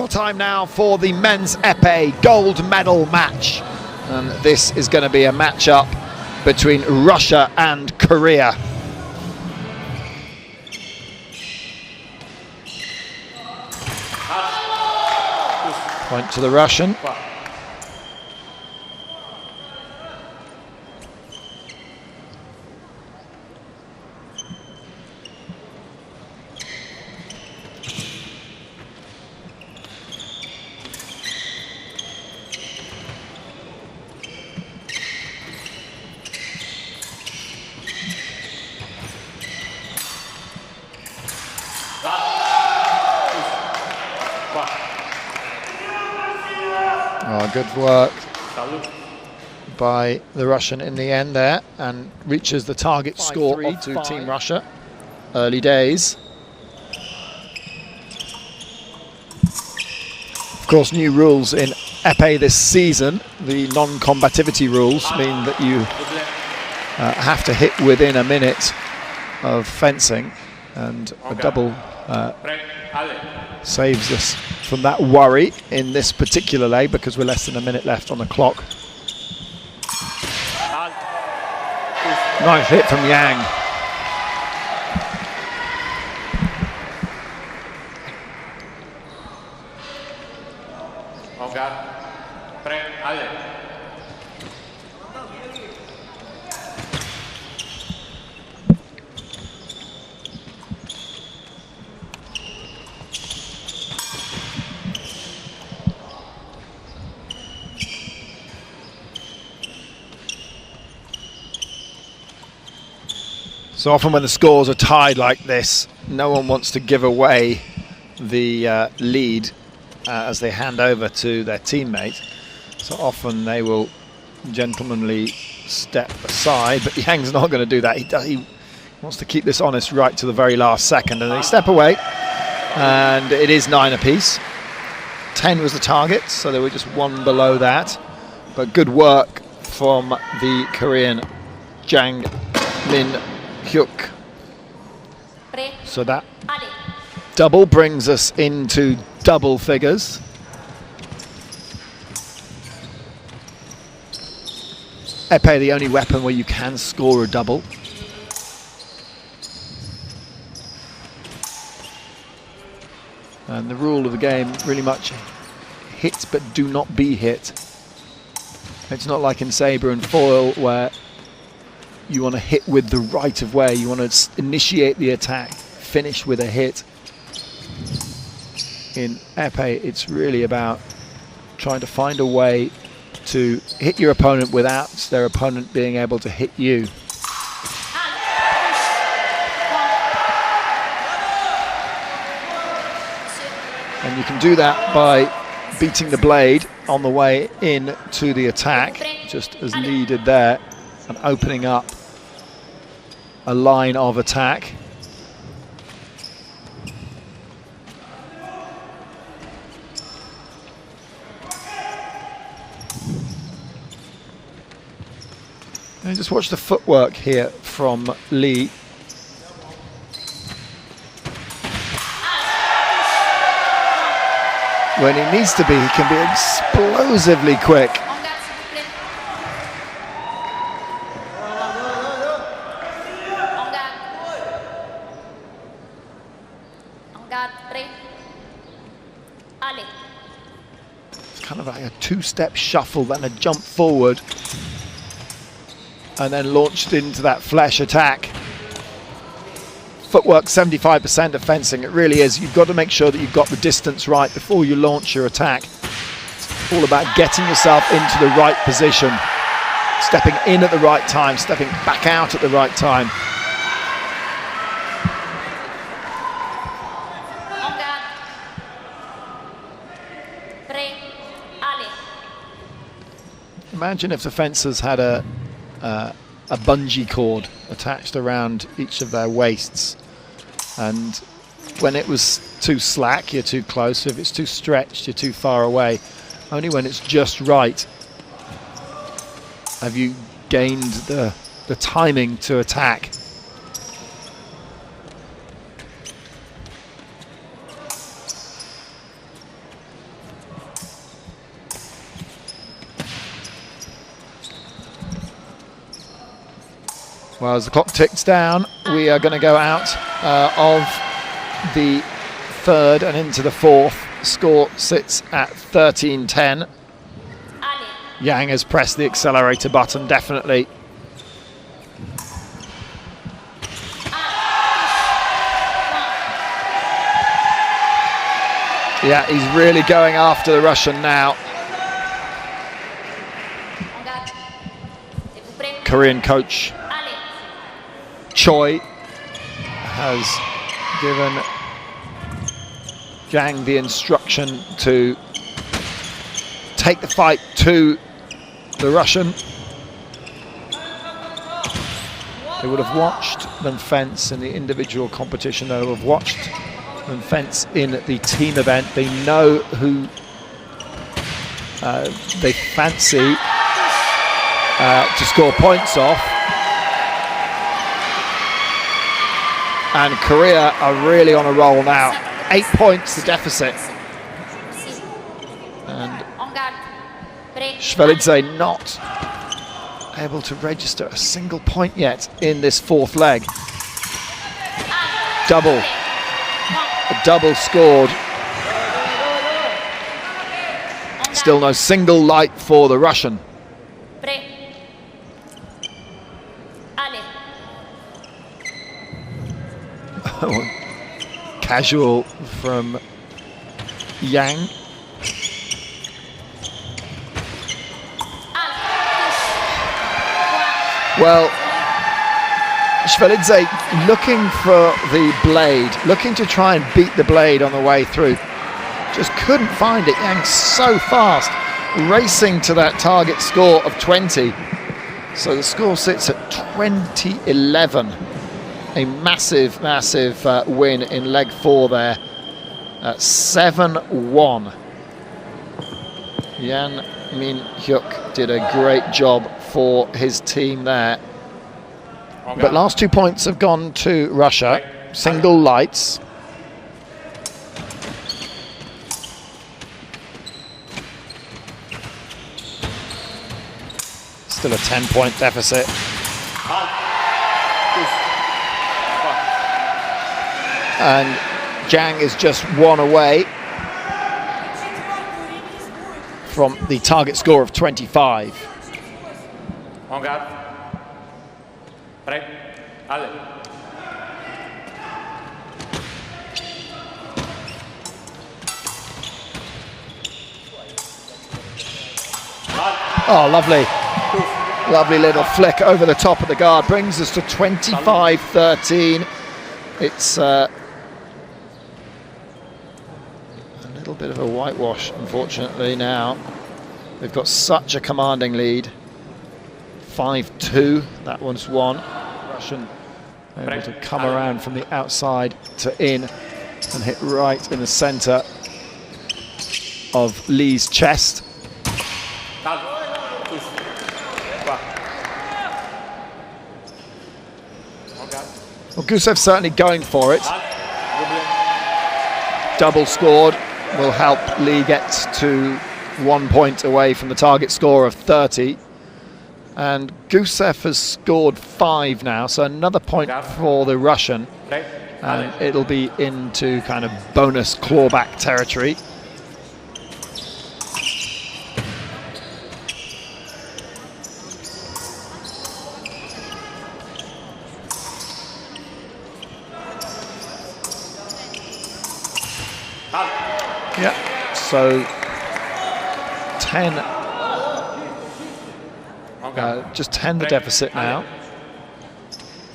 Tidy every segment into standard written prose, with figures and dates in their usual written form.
Final time now for the men's epee gold medal match. And this is going to be a match-up between Russia and Korea. Point to the Russian. Oh, good work by the Russian in the end there, and reaches the target score to Team Russia. Early days. Of course, new rules in epee this season. The non-combativity rules mean that you have to hit within a minute of fencing, and a double saves us from that worry in this particular leg, because we're less than a minute left on the clock. Nice hit from Yang. So often when the scores are tied like this, no one wants to give away the lead as they hand over to their teammate. So often they will gentlemanly step aside, but Yang's not going to do that. He wants to keep this honest right to the very last second, and they step away, and it is 9 apiece. 10 was the target, so they were just 1 below that. But good work from the Korean Jang Min Hyuk. So that double brings us into double figures. Epee, the only weapon where you can score a double. And the rule of the game really much hit but do not be hit. It's not like in sabre and foil where you want to hit with the right of way. You want to initiate the attack, finish with a hit. In epee, it's really about trying to find a way to hit your opponent without their opponent being able to hit you. And you can do that by beating the blade on the way in to the attack, just as Lee did there, and opening up a line of attack. And just watch the footwork here from Lee. When he needs to be, he can be explosively quick. It's kind of like a 2-step shuffle, then a jump forward, and then launched into that flesh attack. Footwork 75% of fencing, it really is. You've got to make sure that you've got the distance right before you launch your attack. It's all about getting yourself into the right position, stepping in at the right time, stepping back out at the right time. Imagine if the fencers had a bungee cord attached around each of their waists, and when it was too slack, you're too close. If it's too stretched, you're too far away. Only when it's just right have you gained the timing to attack. Well, as the clock ticks down, we are going to go out of the third and into the fourth. Score sits at 13-10. Yang has pressed the accelerator button, definitely. Yeah, he's really going after the Russian now. Korean coach Choi has given Yang the instruction to take the fight to the Russian. They would have watched them fence in the individual competition. They would have watched them fence in the team event. They know who they fancy to score points off. And Korea are really on a roll now. 8 points the deficit. And Shvelidze not able to register a single point yet in this fourth leg. Double. A double scored. Still no single light for the Russian. Casual from Yang. Well, Shvelidze looking for the blade, looking to try and beat the blade on the way through. Just couldn't find it. Yang so fast, racing to that target score of 20. So the score sits at 20-11. A massive, massive win in leg 4 there. 7-1. Yan Min Hyuk did a great job for his team there. But last 2 points have gone to Russia. Single lights. Still a 10-point deficit. And Zhang is just one away from the target score of 25. Oh, lovely. Lovely little flick over the top of the guard. Brings us to 25-13. It's a little bit of a whitewash, unfortunately, now. They've got such a commanding lead. 5-2, that one's won. Russian able to come around from the outside to in and hit right in the center of Lee's chest. Well, Gusev's certainly going for it. Double scored will help Lee get to 1 point away from the target score of 30. And Gusev has scored 5 now, so another point for the Russian. And it'll be into kind of bonus clawback territory. Yeah, so 10, just 10 the deficit now.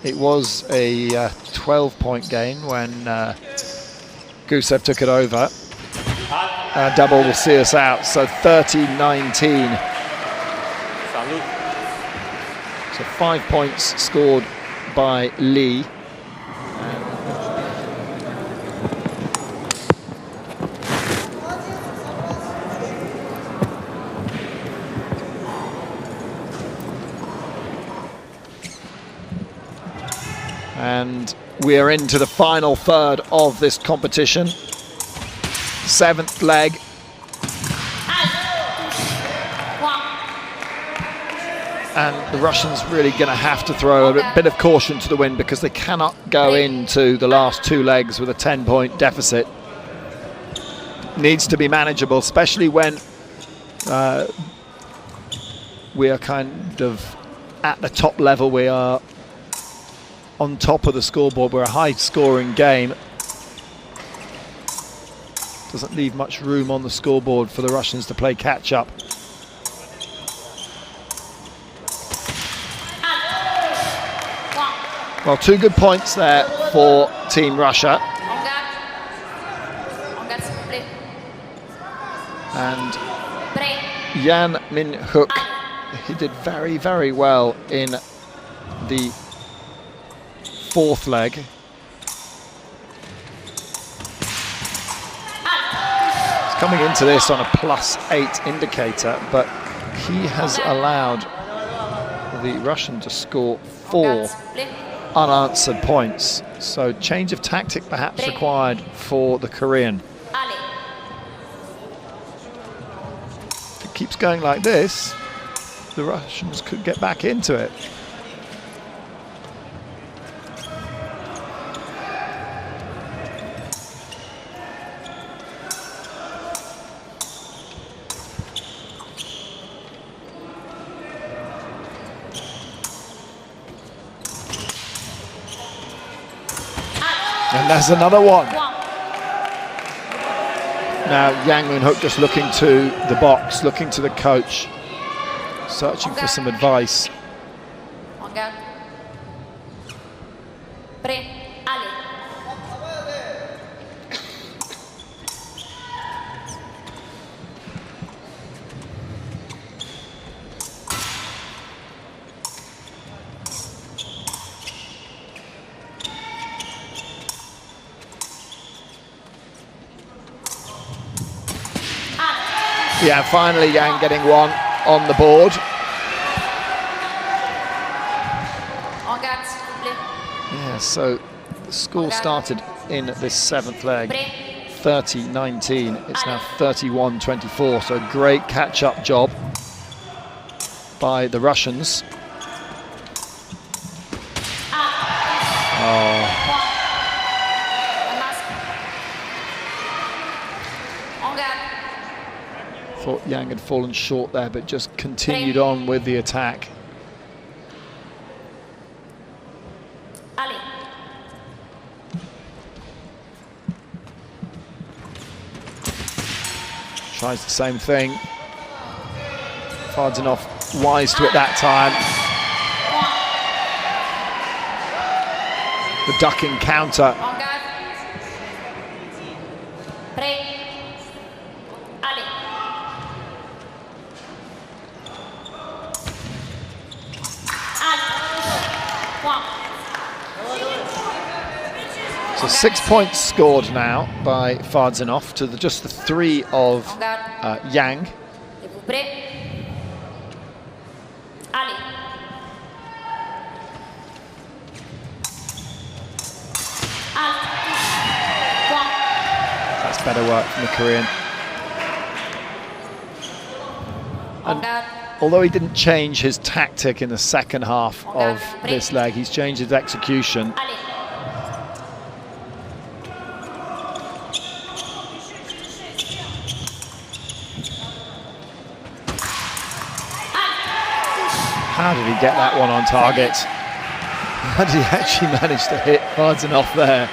It was a 12-point gain when Gusev took it over. Double will see us out, so 30-19. So 5 points scored by Lee. And we are into the final third of this competition. 7th leg. And the Russians really going to have to throw a bit of caution to the wind, because they cannot go into the last two legs with a 10-point deficit. Needs to be manageable, especially when we are kind of at the top level. We are on top of the scoreboard. We're a high-scoring game. Doesn't leave much room on the scoreboard for the Russians to play catch-up. Well, 2 good points there for Team Russia. And Jan Min-hook, he did very, very well in the 4th leg. He's coming into this on a +8 indicator, but he has allowed the Russian to score 4 unanswered points. So change of tactic perhaps required for the Korean. If it keeps going like this, the Russians could get back into it. And that's another one. Now Yang Min-hook just looking to the box, looking to the coach, searching for some advice. Yeah, finally Yang getting one on the board. Yeah, so the score started in this 7th leg 30-19. It's now 31-24, so great catch-up job by the Russians. Oh. Thought Yang had fallen short there, but just continued on with the attack. Tries the same thing. Fardzinov wise to it that time. The ducking counter. So 6 points scored now by Fardzinov to just the 3 of Yang. That's better work from the Korean. And although he didn't change his tactic in the second half of this leg, he's changed his execution. How did he get that one on target? How did he actually manage to hit Fardzinov there?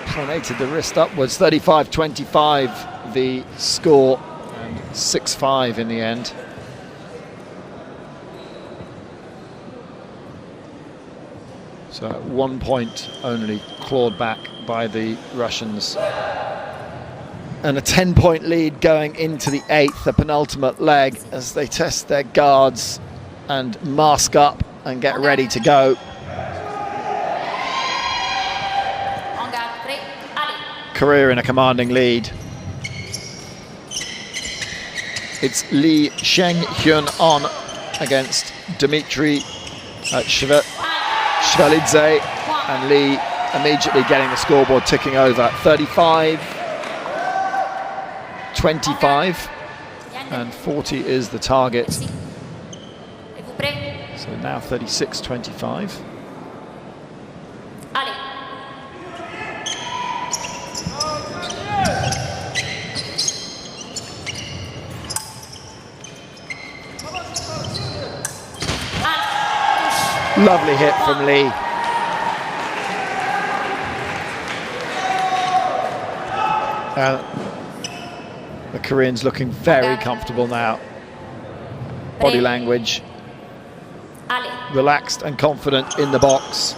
Pronated the wrist upwards. 35-25 the score, and 6-5 in the end. So 1 point only clawed back by the Russians. And a 10-point lead going into the 8th, the penultimate leg, as they test their guards and mask up and get ready to go. Korea in a commanding lead. It's Lee Sheng-hyun against Dmitry Shvelidze, and Lee immediately getting the scoreboard ticking over. 35-25, and 40 is the target. So now 36-25. Allez. Lovely hit from Lee. The Koreans looking very comfortable now. Body language, relaxed and confident in the box.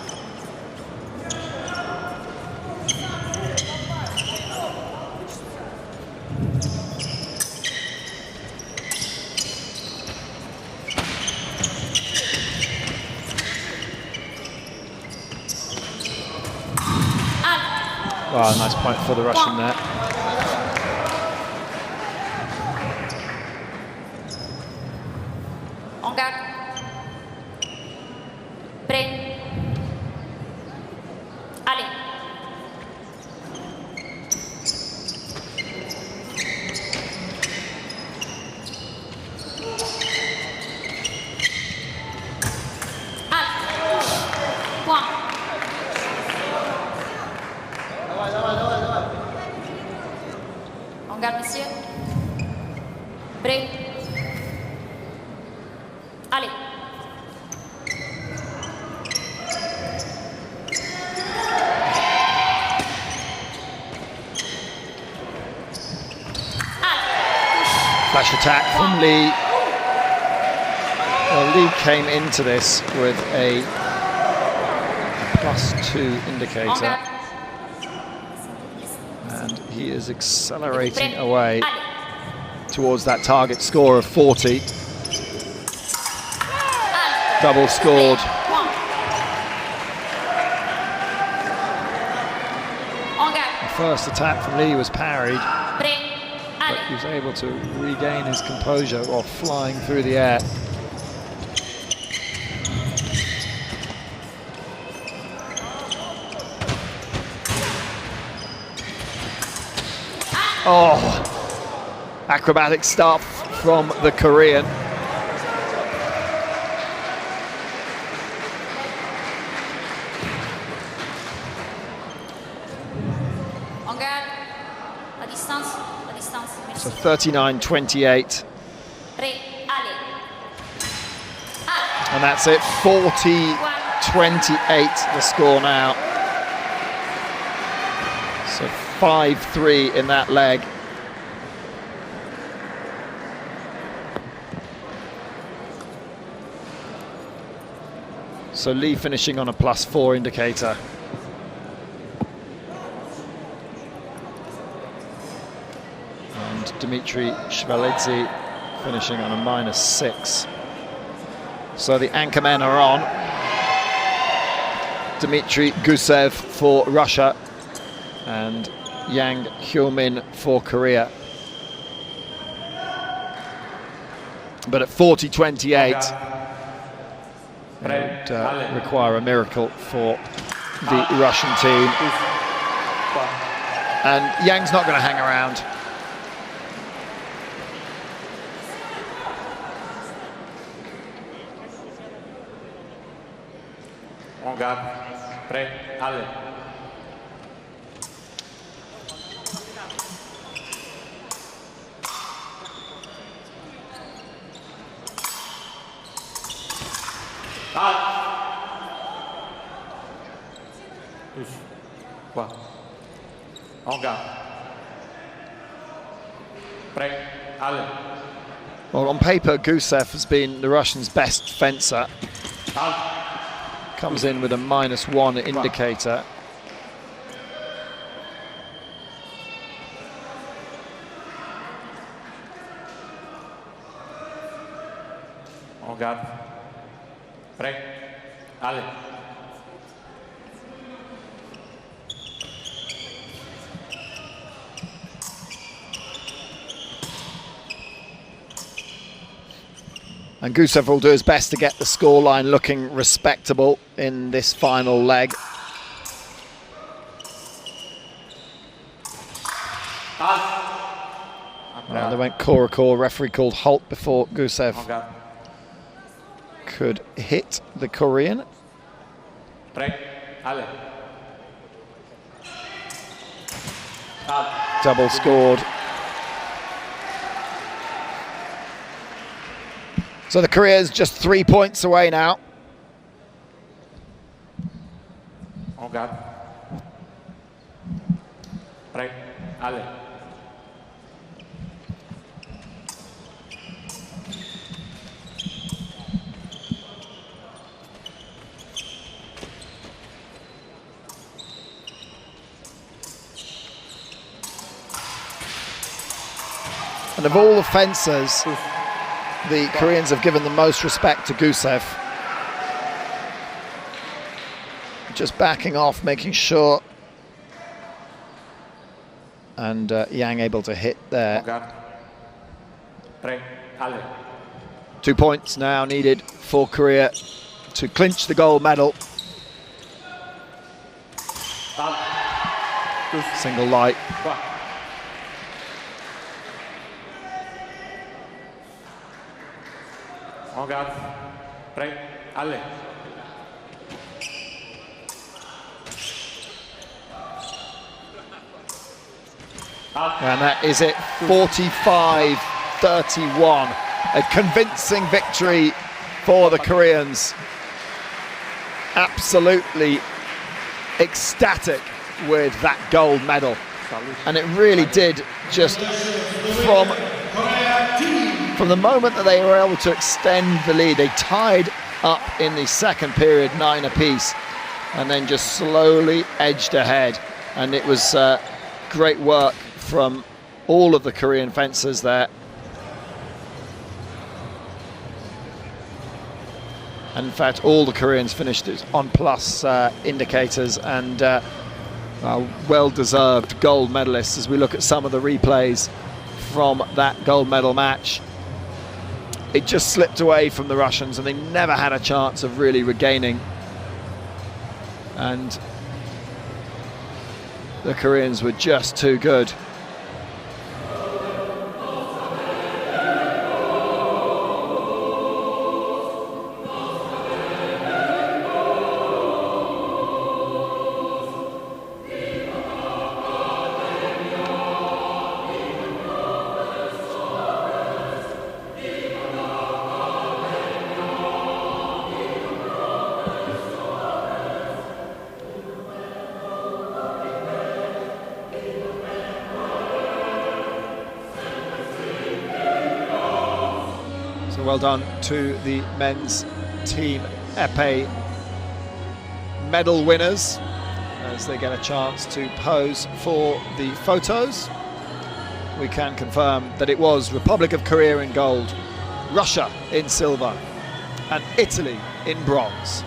Wow, nice point for the Russian there. On garde. Prêt. Allez. Point. On garde, monsieur. Prêt. Allez. Flash attack from Lee. Well, Lee came into this with a +2 indicator. And he is accelerating away towards that target score of 40. Double scored. The first attack from Lee was parried, but he was able to regain his composure while flying through the air. Oh, acrobatic stuff from the Korean. So 39-28. And that's it, 40-28 the score now. So 5-3 in that leg. So Lee finishing on a +4 indicator. And Dmitry Shvalidze finishing on a -6. So the anchor men are on. Dmitry Gusev for Russia and Yang Hyo-min for Korea. But at 40-28, it would require a miracle for the Russian team. And Yang's not going to hang around. On garde, prêt, allez. On garde. Prêt, allez. Well, on paper, Gusev has been the Russians' best fencer. Comes in with a -1 indicator. On garde. Prêt, allez. And Gusev will do his best to get the scoreline looking respectable in this final leg. They went core. Referee called halt before Gusev could hit the Korean. Break. Ale. Double scored. So the Korea's just 3 points away now. On garde. Break. Ale. And of all the fencers, the Koreans have given the most respect to Gusev. Just backing off, making sure. And Yang able to hit there. On garde. Break. Ale. 2 points now needed for Korea to clinch the gold medal. Single light. On garde. Break. Ale. And that is it, 45-31. A convincing victory for the Koreans. Absolutely ecstatic with that gold medal. And it really did, just from the moment that they were able to extend the lead, they tied up in the second period 9 apiece and then just slowly edged ahead. And it was great work from all of the Korean fencers there. And in fact, all the Koreans finished on plus indicators, and well-deserved gold medalists as we look at some of the replays from that gold medal match. It just slipped away from the Russians and they never had a chance of really regaining. And the Koreans were just too good. Well done to the men's team Epee medal winners as they get a chance to pose for the photos. We can confirm that it was Republic of Korea in gold, Russia in silver, and Italy in bronze.